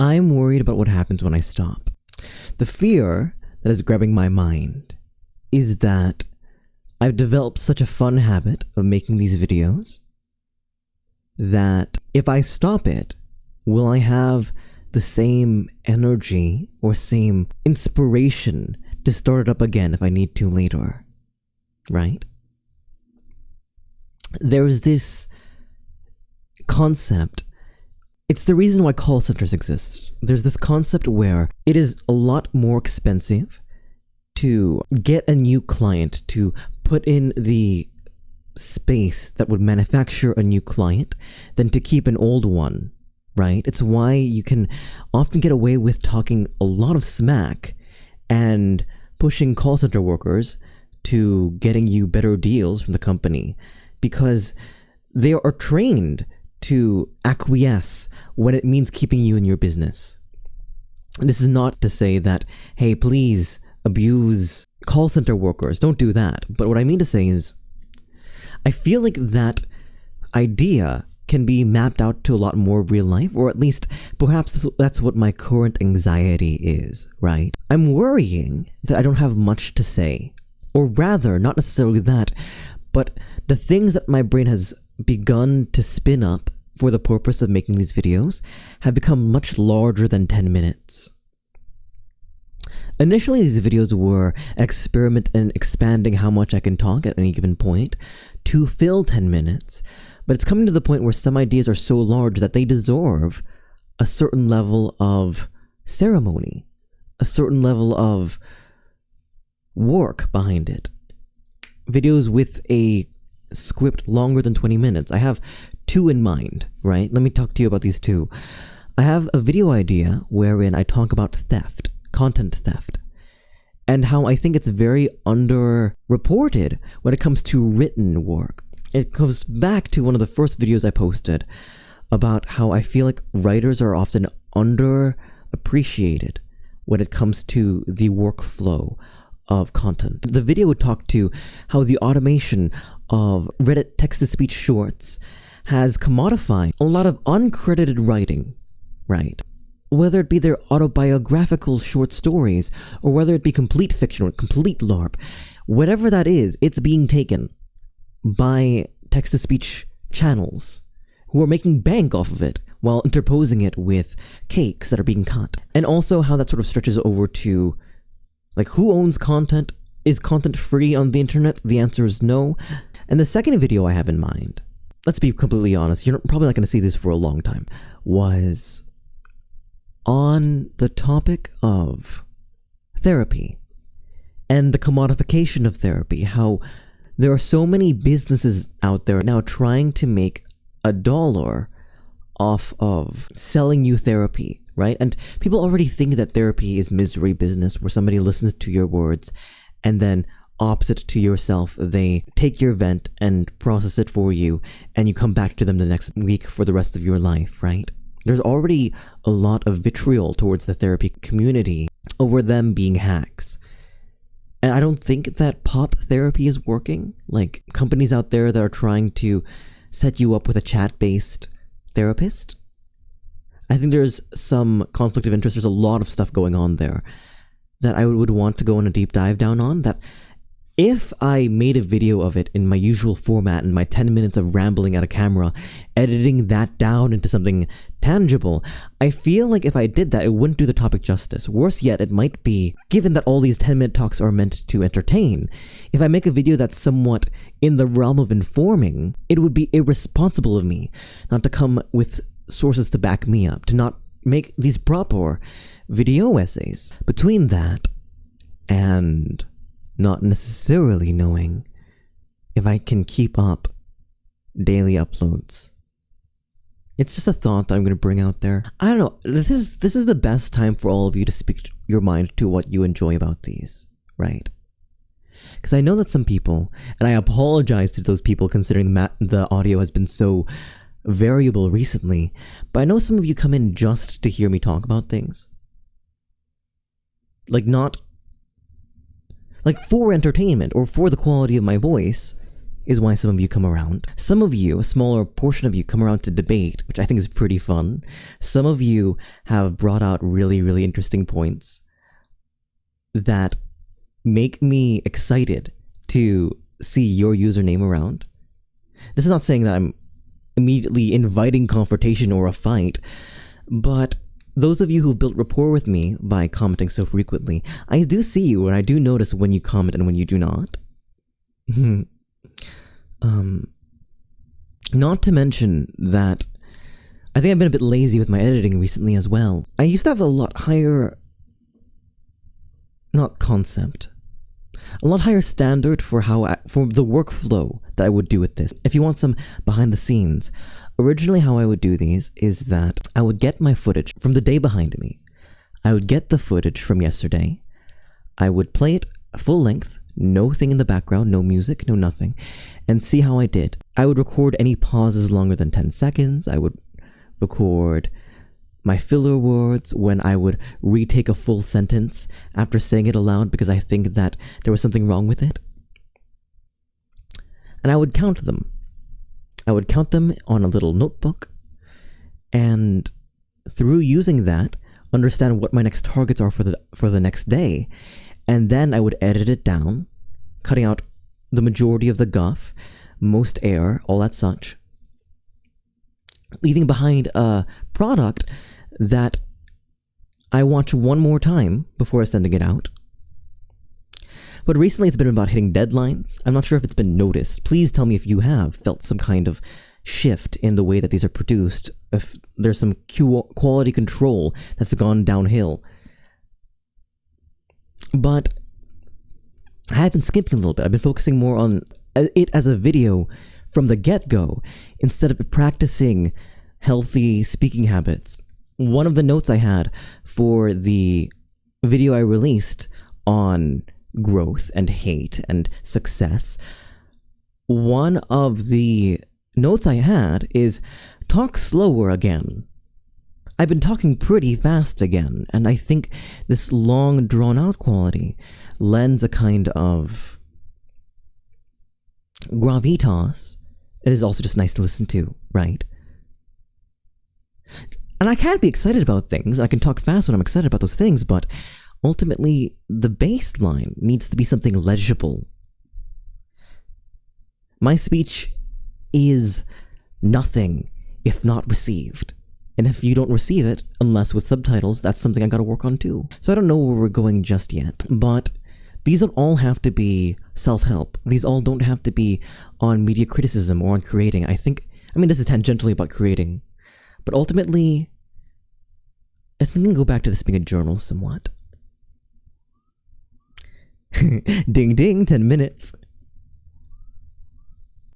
I'm worried about what happens when I stop. The fear that is grabbing my mind is that I've developed such a fun habit of making these videos that if I stop it, will I have the same energy or same inspiration to start it up again if I need to later, right? There's this concept. It's the reason why call centers exist. There's this concept where it is a lot more expensive to get a new client, to put in the space that would manufacture a new client, than to keep an old one, right? It's why you can often get away with talking a lot of smack and pushing call center workers to getting you better deals from the company, because they are trained to acquiesce when it means keeping you in your business. This is not to say that, hey, please abuse call center workers. Don't do that. But what I mean to say is, I feel like that idea can be mapped out to a lot more real life, or at least perhaps that's what my current anxiety is, right? I'm worrying that I don't have much to say, or rather, not necessarily that, but the things that my brain has begun to spin up for the purpose of making these videos have become much larger than 10 minutes. Initially, these videos were an experiment in expanding how much I can talk at any given point to fill 10 minutes, but it's coming to the point where some ideas are so large that they deserve a certain level of ceremony, a certain level of work behind it. Videos with a script longer than 20 minutes. I have two in mind, right? Let me talk to you about these two. I have a video idea wherein I talk about theft, content theft, and how I think it's very underreported when it comes to written work. It goes back to one of the first videos I posted about how I feel like writers are often underappreciated when it comes to the workflow of content. The video would talk to how the automation of Reddit text-to-speech shorts has commodified a lot of uncredited writing, right? Whether it be their autobiographical short stories, or whether it be complete fiction or complete LARP, whatever that is, it's being taken by text-to-speech channels who are making bank off of it while interposing it with cakes that are being cut. And also how that sort of stretches over to, like, who owns content? Is content free on the internet? The answer is no. And the second video I have in mind, let's be completely honest, you're probably not going to see this for a long time, was on the topic of therapy and the commodification of therapy, how there are so many businesses out there now trying to make $1 off of selling you therapy, right? And people already think that therapy is misery business, where somebody listens to your words and then opposite to yourself, they take your vent and process it for you, and you come back to them the next week for the rest of your life, right? There's already a lot of vitriol towards the therapy community over them being hacks. And I don't think that pop therapy is working. Like, companies out there that are trying to set you up with a chat-based therapist. I think there's some conflict of interest. There's a lot of stuff going on there that I would want to go on a deep dive down on, that if I made a video of it in my usual format, in my 10 minutes of rambling at a camera, editing that down into something tangible, I feel like if I did that, it wouldn't do the topic justice. Worse yet, it might be, given that all these 10-minute talks are meant to entertain, if I make a video that's somewhat in the realm of informing, it would be irresponsible of me not to come with sources to back me up, to not make these proper video essays. Between that and not necessarily knowing if I can keep up daily uploads, it's just a thought that I'm going to bring out there. I don't know. This is the best time for all of you to speak your mind to what you enjoy about these, right? Because I know that some people, and I apologize to those people considering the audio has been so variable recently, but I know some of you come in just to hear me talk about things. Like, not like for entertainment or for the quality of my voice, is why some of you come around. Some of you, a smaller portion of you, come around to debate, which I think is pretty fun. Some of you have brought out really, really interesting points that make me excited to see your username around. This is not saying that I'm immediately inviting confrontation or a fight, but those of you who've built rapport with me by commenting so frequently, I do see you and I do notice when you comment and when you do not. Not to mention that I think I've been a bit lazy with my editing recently as well. I used to have a lot higher, not concept, a lot higher standard for for the workflow that I would do with this. If you want some behind the scenes, originally how I would do these is that I would get my footage from the day behind me. I would get the footage from yesterday. I would play it full length, no thing in the background, no music, no nothing, and see how I did. I would record any pauses longer than 10 seconds. I would record my filler words when I would retake a full sentence after saying it aloud because I think that there was something wrong with it. And I would count them. I would count them on a little notebook, and through using that, understand what my next targets are for the next day. And then I would edit it down, cutting out the majority of the guff, most air, all that such, leaving behind a product that I watch one more time before sending it out. But recently it's been about hitting deadlines. I'm not sure if it's been noticed. Please tell me if you have felt some kind of shift in the way that these are produced, if there's some quality control that's gone downhill. But I have been skipping a little bit. I've been focusing more on it as a video from the get-go instead of practicing healthy speaking habits. One of the notes I had for the video I released on growth and hate and success, one of the notes I had is talk slower again. I've been talking pretty fast again, and I think this long drawn-out quality lends a kind of gravitas. It is also just nice to listen to, right? And I can be excited about things. I can talk fast when I'm excited about those things, but ultimately, the baseline needs to be something legible. My speech is nothing if not received. And if you don't receive it, unless with subtitles, that's something I gotta work on too. So I don't know where we're going just yet, but these don't all have to be self-help. These all don't have to be on media criticism or on creating. I mean, this is tangentially about creating, but ultimately, I think we can go back to this being a journal somewhat. Ding ding, 10 minutes.